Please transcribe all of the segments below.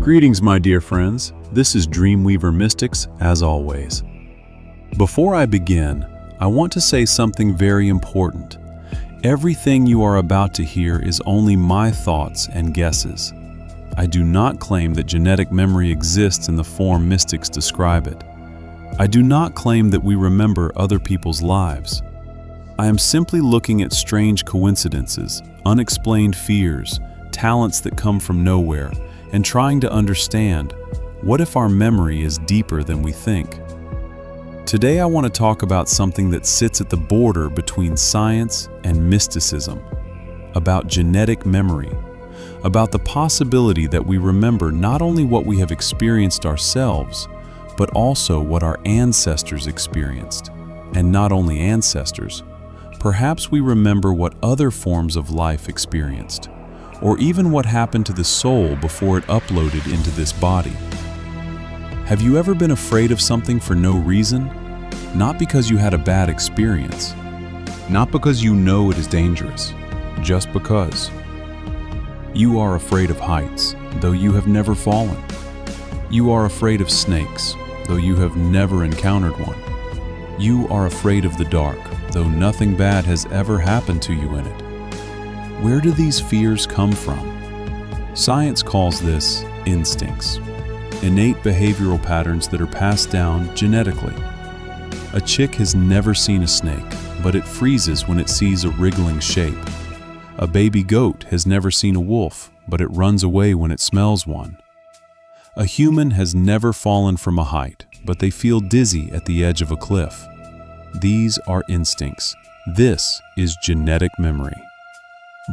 Greetings, my dear friends. This is Dreamweaver Mystics, as always. Before I begin, I want to say something very important. Everything you are about to hear is only my thoughts and guesses. I do not claim that genetic memory exists in the form mystics describe it. I do not claim that we remember other people's lives. I am simply looking at strange coincidences, unexplained fears, talents that come from nowhere, and trying to understand, what if our memory is deeper than we think? Today I want to talk about something that sits at the border between science and mysticism, about genetic memory, about the possibility that we remember not only what we have experienced ourselves, but also what our ancestors experienced. And not only ancestors, perhaps we remember what other forms of life experienced, or even what happened to the soul before it uploaded into this body. Have you ever been afraid of something for no reason? Not because you had a bad experience, not because you know it is dangerous, just because. You are afraid of heights, though you have never fallen. You are afraid of snakes, though you have never encountered one. You are afraid of the dark, though nothing bad has ever happened to you in it. Where do these fears come from? Science calls this instincts, innate behavioral patterns that are passed down genetically. A chick has never seen a snake, but it freezes when it sees a wriggling shape. A baby goat has never seen a wolf, but it runs away when it smells one. A human has never fallen from a height, but they feel dizzy at the edge of a cliff. These are instincts. This is genetic memory.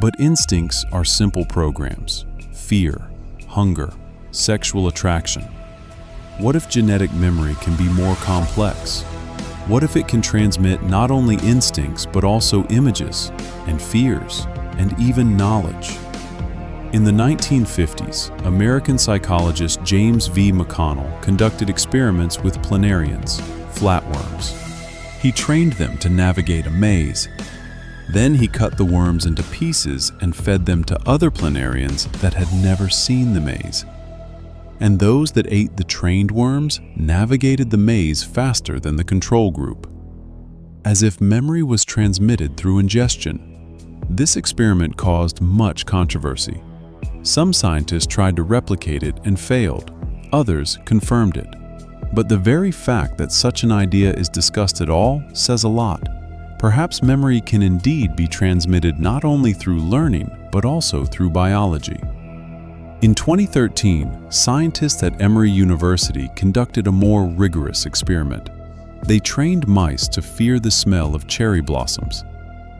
But instincts are simple programs: fear, hunger, sexual attraction. What if genetic memory can be more complex? What if it can transmit not only instincts but also images and fears and even knowledge? In the 1950s, American psychologist James V. McConnell conducted experiments with planarians, flatworms. He trained them to navigate a maze. Then he cut the worms into pieces and fed them to other planarians that had never seen the maze. And those that ate the trained worms navigated the maze faster than the control group, as if memory was transmitted through ingestion. This experiment caused much controversy. Some scientists tried to replicate it and failed. Others confirmed it. But the very fact that such an idea is discussed at all says a lot. Perhaps memory can indeed be transmitted not only through learning, but also through biology. In 2013, scientists at Emory University conducted a more rigorous experiment. They trained mice to fear the smell of cherry blossoms.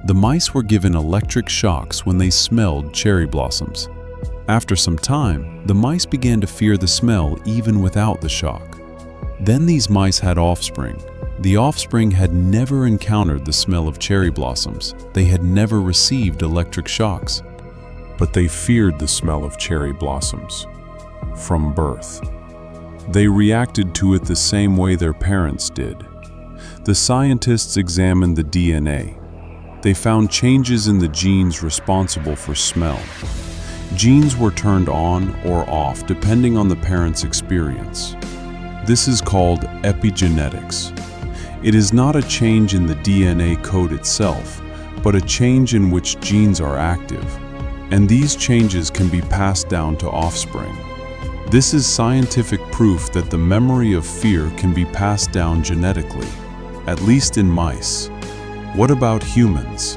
The mice were given electric shocks when they smelled cherry blossoms. After some time, the mice began to fear the smell even without the shock. Then these mice had offspring. The offspring had never encountered the smell of cherry blossoms. They had never received electric shocks. But they feared the smell of cherry blossoms from birth. They reacted to it the same way their parents did. The scientists examined the DNA. They found changes in the genes responsible for smell. Genes were turned on or off depending on the parents' experience. This is called epigenetics. It is not a change in the DNA code itself, but a change in which genes are active, and these changes can be passed down to offspring. This is scientific proof that the memory of fear can be passed down genetically, at least in mice. What about humans?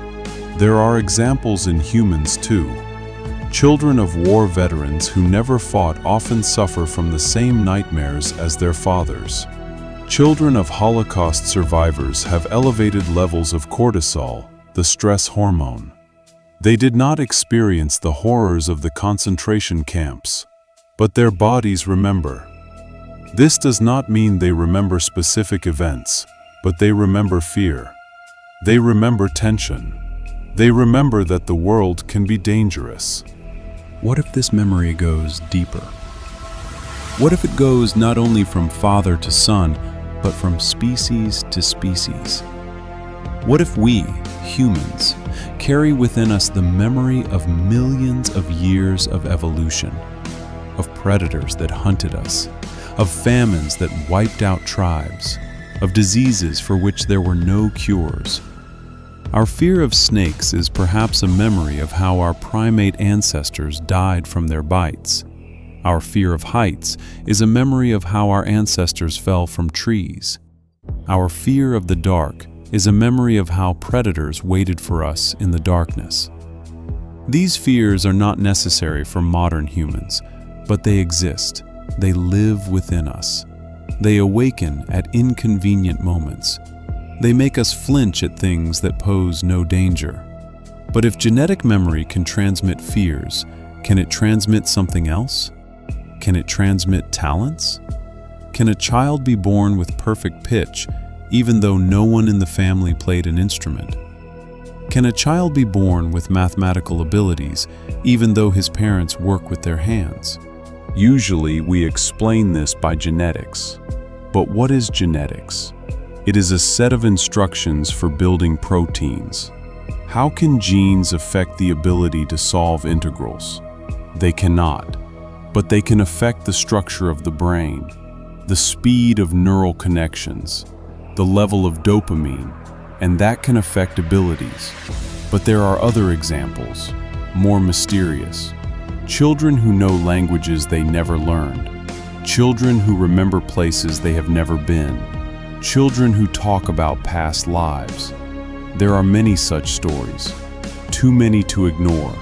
There are examples in humans too. Children of war veterans who never fought often suffer from the same nightmares as their fathers. Children of Holocaust survivors have elevated levels of cortisol, the stress hormone. They did not experience the horrors of the concentration camps, but their bodies remember. This does not mean they remember specific events, but they remember fear. They remember tension. They remember that the world can be dangerous. What if this memory goes deeper? What if it goes not only from father to son, but from species to species? What if we, humans, carry within us the memory of millions of years of evolution? of predators that hunted us, of famines that wiped out tribes, of diseases for which there were no cures. Our fear of snakes is perhaps a memory of how our primate ancestors died from their bites. Our fear of heights is a memory of how our ancestors fell from trees. Our fear of the dark is a memory of how predators waited for us in the darkness. These fears are not necessary for modern humans, but they exist. They live within us. They awaken at inconvenient moments. They make us flinch at things that pose no danger. But if genetic memory can transmit fears, can it transmit something else? Can it transmit talents? Can a child be born with perfect pitch, even though no one in the family played an instrument? Can a child be born with mathematical abilities, even though his parents work with their hands? Usually, we explain this by genetics. But what is genetics? It is a set of instructions for building proteins. How can genes affect the ability to solve integrals? They cannot, but they can affect the structure of the brain, the speed of neural connections, the level of dopamine, and that can affect abilities. But there are other examples, more mysterious. Children who know languages they never learned. Children who remember places they have never been. Children who talk about past lives. There are many such stories, too many to ignore.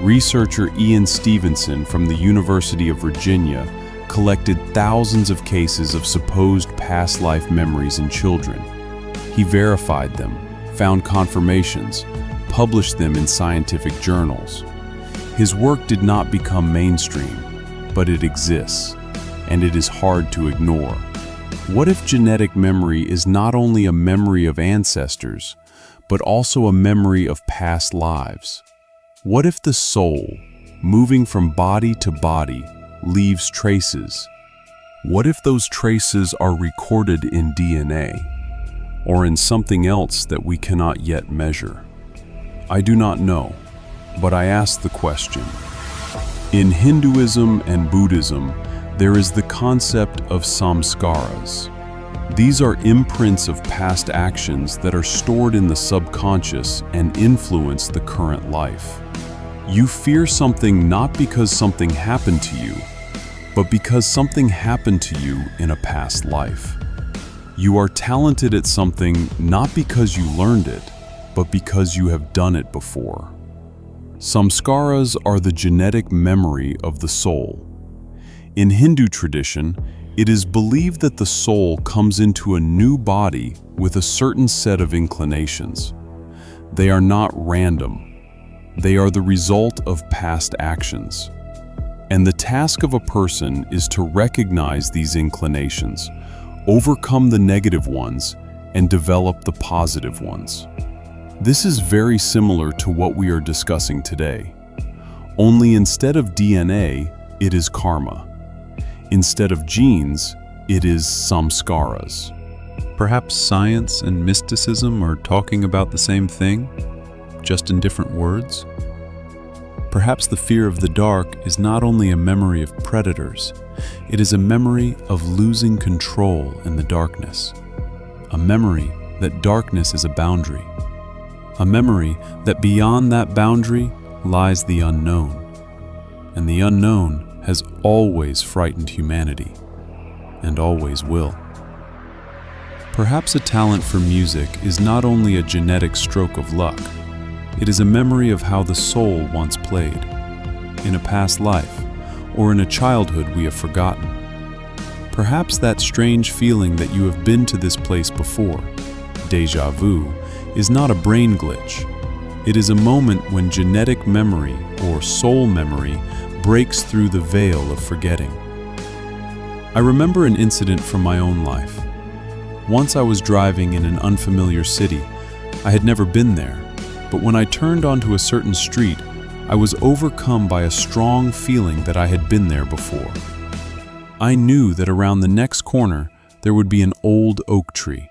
Researcher Ian Stevenson from the University of Virginia collected thousands of cases of supposed past life memories in children. He verified them, found confirmations, published them in scientific journals. His work did not become mainstream, but it exists, and it is hard to ignore. What if genetic memory is not only a memory of ancestors, but also a memory of past lives? What if the soul, moving from body to body, leaves traces? What if those traces are recorded in DNA, or in something else that we cannot yet measure? I do not know, but I ask the question. In Hinduism and Buddhism, there is the concept of Samskaras. These are imprints of past actions that are stored in the subconscious and influence the current life. You fear something not because something happened to you, but because something happened to you in a past life. You are talented at something not because you learned it, but because you have done it before. Samskaras are the genetic memory of the soul. In Hindu tradition, it is believed that the soul comes into a new body with a certain set of inclinations. They are not random. They are the result of past actions. And the task of a person is to recognize these inclinations, overcome the negative ones, and develop the positive ones. This is very similar to what we are discussing today. Only instead of DNA, it is karma. Instead of genes, it is samskaras. Perhaps science and mysticism are talking about the same thing, just in different words? Perhaps the fear of the dark is not only a memory of predators, it is a memory of losing control in the darkness. A memory that darkness is a boundary. A memory that beyond that boundary lies the unknown. And the unknown has always frightened humanity, and always will. Perhaps a talent for music is not only a genetic stroke of luck, it is a memory of how the soul once played, in a past life, or in a childhood we have forgotten. Perhaps that strange feeling that you have been to this place before, déjà vu, is not a brain glitch. It is a moment when genetic memory, or soul memory, breaks through the veil of forgetting. I remember an incident from my own life. Once I was driving in an unfamiliar city. I had never been there, but when I turned onto a certain street, I was overcome by a strong feeling that I had been there before. I knew that around the next corner there would be an old oak tree,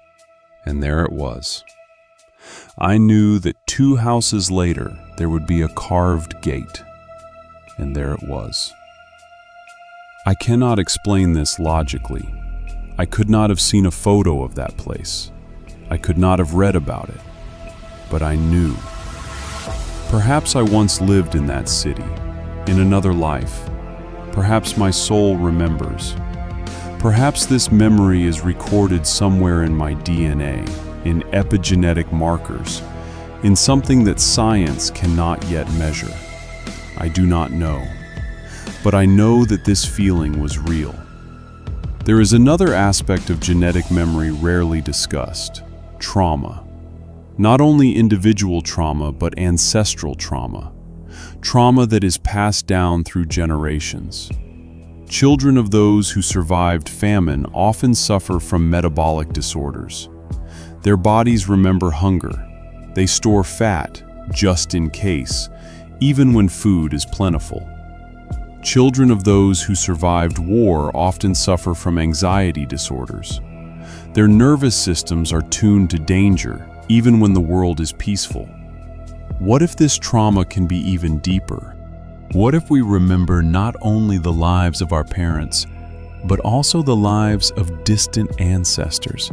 and there it was. I knew that 2 houses later there would be a carved gate, and there it was. I cannot explain this logically. I could not have seen a photo of that place. I could not have read about it. But I knew. Perhaps I once lived in that city, in another life. Perhaps my soul remembers. Perhaps this memory is recorded somewhere in my DNA, in epigenetic markers, in something that science cannot yet measure. I do not know. But I know that this feeling was real. There is another aspect of genetic memory rarely discussed: trauma. Not only individual trauma, but ancestral trauma. Trauma that is passed down through generations. Children of those who survived famine often suffer from metabolic disorders. Their bodies remember hunger. They store fat, just in case, even when food is plentiful. Children of those who survived war often suffer from anxiety disorders. Their nervous systems are tuned to danger, even when the world is peaceful. What if this trauma can be even deeper? What if we remember not only the lives of our parents, but also the lives of distant ancestors?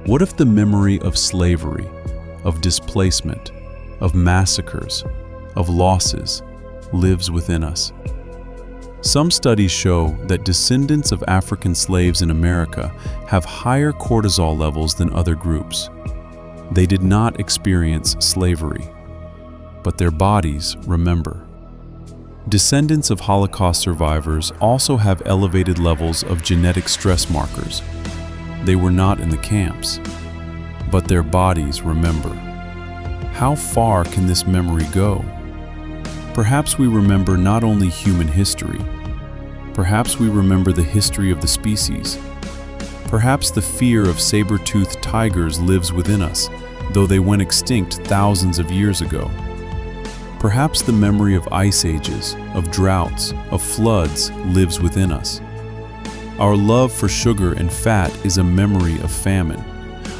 What if the memory of slavery, of displacement, of massacres, of losses, lives within us? Some studies show that descendants of African slaves in America have higher cortisol levels than other groups. They did not experience slavery, but their bodies remember. Descendants of Holocaust survivors also have elevated levels of genetic stress markers. They were not in the camps, but their bodies remember. How far can this memory go? Perhaps we remember not only human history. Perhaps we remember the history of the species. Perhaps the fear of saber-toothed tigers lives within us, though they went extinct thousands of years ago. Perhaps the memory of ice ages, of droughts, of floods lives within us. Our love for sugar and fat is a memory of famine.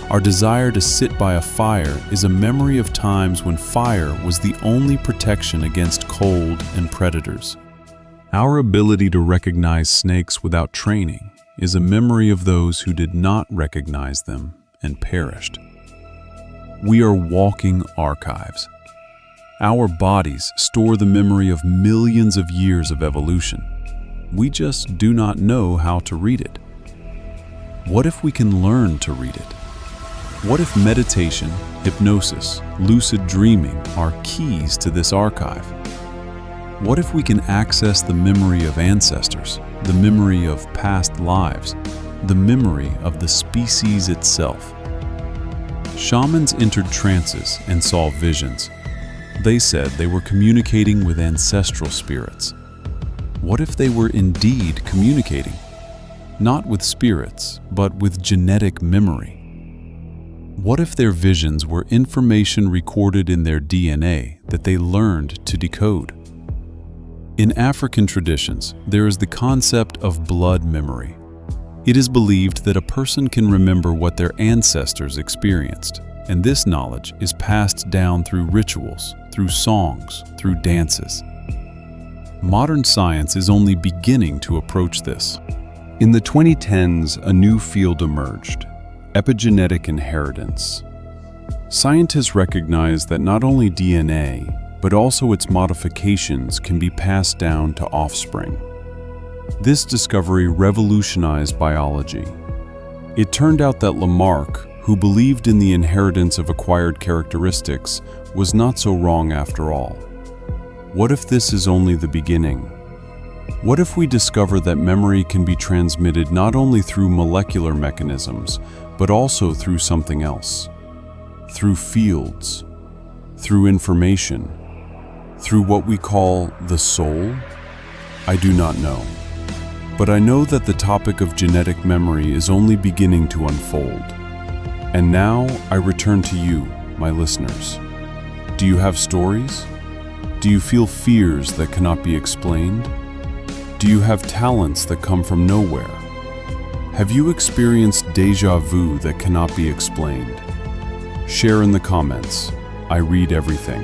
Our desire to sit by a fire is a memory of times when fire was the only protection against cold and predators. Our ability to recognize snakes without training is a memory of those who did not recognize them and perished. We are walking archives. Our bodies store the memory of millions of years of evolution. We just do not know how to read it. What if we can learn to read it? What if meditation, hypnosis, lucid dreaming are keys to this archive? What if we can access the memory of ancestors, the memory of past lives, the memory of the species itself? Shamans entered trances and saw visions. They said they were communicating with ancestral spirits. What if they were indeed communicating? Not with spirits, but with genetic memory. What if their visions were information recorded in their DNA that they learned to decode? In African traditions, there is the concept of blood memory. It is believed that a person can remember what their ancestors experienced, and this knowledge is passed down through rituals, through songs, through dances. Modern science is only beginning to approach this. In the 2010s, a new field emerged: epigenetic inheritance. Scientists recognize that not only DNA, but also its modifications can be passed down to offspring. This discovery revolutionized biology. It turned out that Lamarck, who believed in the inheritance of acquired characteristics, was not so wrong after all. What if this is only the beginning? What if we discover that memory can be transmitted not only through molecular mechanisms, but also through something else? Through fields, through information, through what we call the soul? I do not know. But I know that the topic of genetic memory is only beginning to unfold. And now I return to you, my listeners. Do you have stories? Do you feel fears that cannot be explained? Do you have talents that come from nowhere? Have you experienced déjà vu that cannot be explained? Share in the comments. I read everything.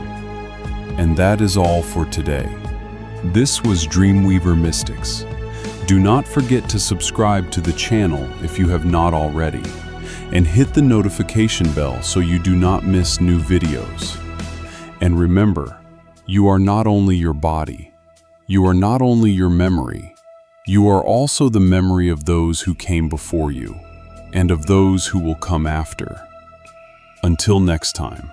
And that is all for today. This was Dreamweaver Mystics. Do not forget to subscribe to the channel if you have not already, and hit the notification bell so you do not miss new videos. And remember, you are not only your body, you are not only your memory, you are also the memory of those who came before you, and of those who will come after. Until next time.